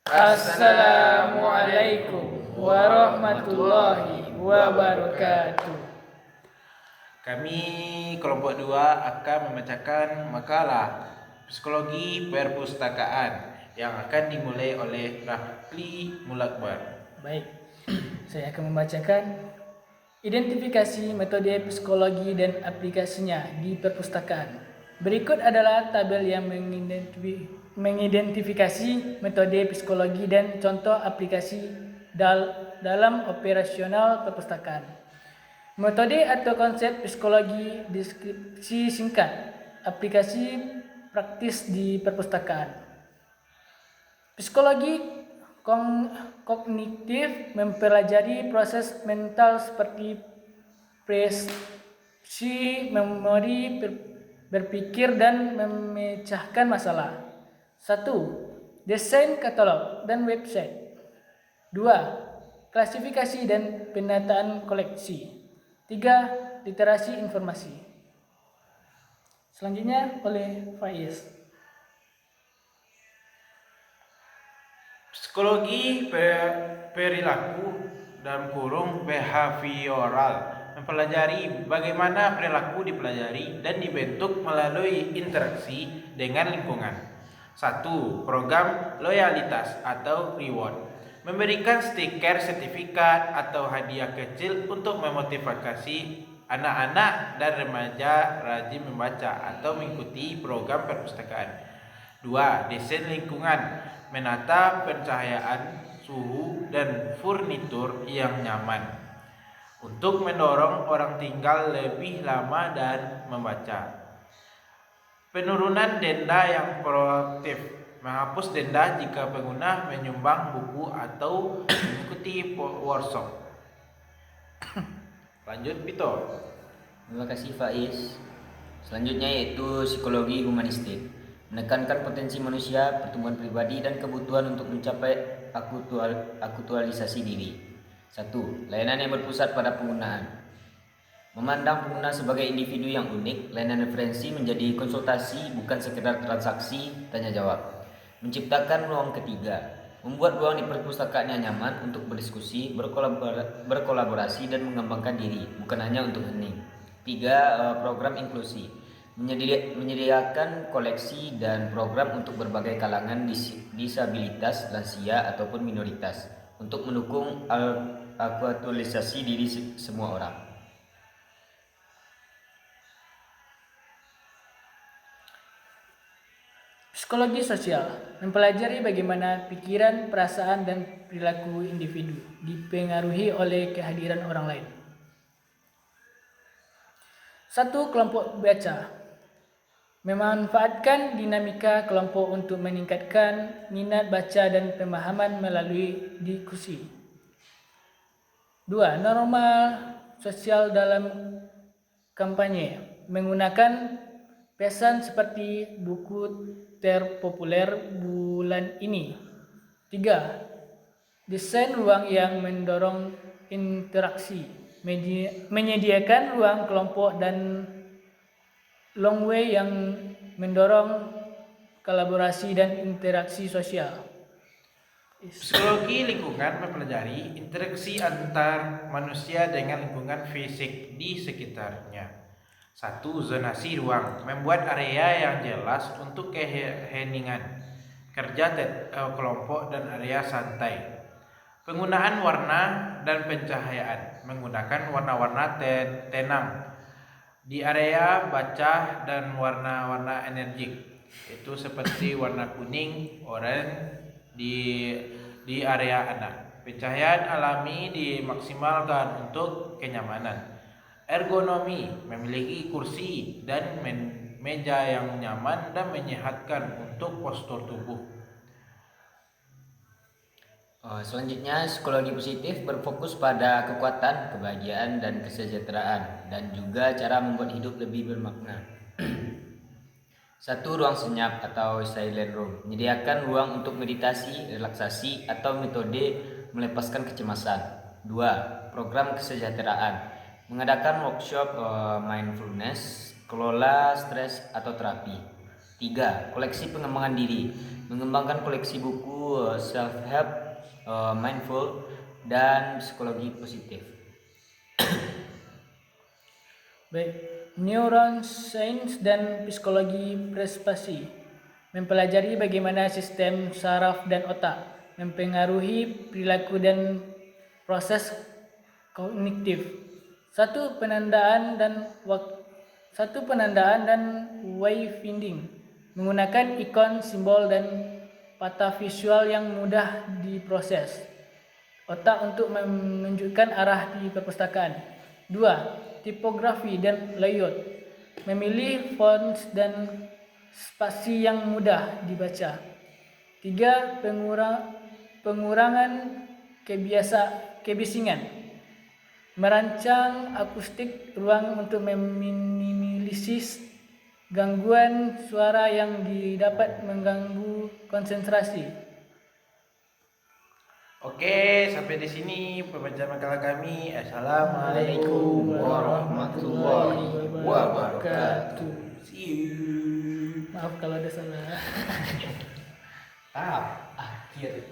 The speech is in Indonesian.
Assalamualaikum warahmatullahi wabarakatuh. Kami kelompok 2 akan membacakan makalah Psikologi Perpustakaan yang akan dimulai oleh Rafli Mulakbar. Baik, saya akan membacakan identifikasi metode psikologi dan aplikasinya di perpustakaan. Berikut adalah tabel yang mengidentifikasi metode psikologi dan contoh aplikasi dalam operasional perpustakaan. Metode atau konsep psikologi, deskripsi singkat, aplikasi praktis di perpustakaan. Psikologi kognitif mempelajari proses mental seperti persepsi, memori, berpikir, dan memecahkan masalah. 1. Desain katalog dan website. 2. Klasifikasi dan penataan koleksi. 3. Literasi informasi. Selanjutnya oleh Faiz. Psikologi perilaku dalam kurung behavioral mempelajari bagaimana perilaku dipelajari dan dibentuk melalui interaksi dengan lingkungan. 1. Program loyalitas atau reward. Memberikan stiker sertifikat atau hadiah kecil untuk memotivasi anak-anak dan remaja rajin membaca atau mengikuti program perpustakaan. 2. Desain lingkungan. Menata pencahayaan, suhu, dan furnitur yang nyaman untuk mendorong orang tinggal lebih lama dan membaca. Penurunan denda yang proaktif. Menghapus denda jika pengguna menyumbang buku atau mengikuti workshop. Lanjut, Pito. Terima kasih Faiz. Selanjutnya yaitu psikologi humanistik. Menekankan potensi manusia, pertumbuhan pribadi, dan kebutuhan untuk mencapai aktualisasi diri. 1. Layanan yang berpusat pada penggunaan. Memandang pengguna sebagai individu yang unik, layanan referensi menjadi konsultasi, bukan sekedar transaksi tanya jawab. Menciptakan ruang ketiga. Membuat ruang di perpustakaan yang nyaman untuk berdiskusi, berkolaborasi, dan mengembangkan diri, bukan hanya untuk hening. 3. Program inklusi. Menyediakan koleksi dan program untuk berbagai kalangan disabilitas, lansia, ataupun minoritas untuk mendukung aktualisasi diri semua orang. Psikologi sosial mempelajari bagaimana pikiran, perasaan, dan perilaku individu dipengaruhi oleh kehadiran orang lain. 1. Kelompok baca. Memanfaatkan dinamika kelompok untuk meningkatkan minat baca dan pemahaman melalui diskusi. 2. Norma sosial dalam kampanye. Menggunakan pesan seperti buku terpopuler bulan ini. 3. Desain ruang yang mendorong interaksi. Menyediakan ruang kelompok dan long way yang mendorong kolaborasi dan interaksi sosial. Psikologi lingkungan mempelajari interaksi antar manusia dengan lingkungan fisik di sekitarnya. 1. Zonasi ruang. Membuat area yang jelas untuk keheningan, kerja kelompok, dan area santai. Penggunaan warna dan pencahayaan. Menggunakan warna-warna tenang di area baca dan warna-warna energik, itu seperti warna kuning, oranye di area anak. Pencahayaan alami dimaksimalkan untuk kenyamanan. Ergonomi. Memiliki kursi dan meja yang nyaman dan menyehatkan untuk postur tubuh. Selanjutnya, psikologi positif berfokus pada kekuatan, kebahagiaan, dan kesejahteraan, dan juga cara membuat hidup lebih bermakna. 1. Ruang senyap atau silent room. Menyediakan ruang untuk meditasi, relaksasi, atau metode melepaskan kecemasan. 2. Program kesejahteraan. Mengadakan workshop mindfulness, kelola stres, atau terapi. 3. Koleksi pengembangan diri. Mengembangkan koleksi buku self-help, mindful, dan psikologi positif. Baik, neuroscience dan psikologi prestasi mempelajari bagaimana sistem saraf dan otak mempengaruhi perilaku dan proses kognitif. Satu penandaan dan wayfinding menggunakan ikon, simbol, dan peta visual yang mudah diproses otak untuk menunjukkan arah di perpustakaan. 2. Tipografi dan layout. Memilih fonts dan spasi yang mudah dibaca. 3. Pengurangan kebisingan. Merancang akustik ruang untuk meminimalisir gangguan suara yang dapat mengganggu konsentrasi. Oke, sampai di sini pembacaan makalah kami. Assalamualaikum warahmatullahi wabarakatuh. See you. Maaf kalau ada salah. Akhir.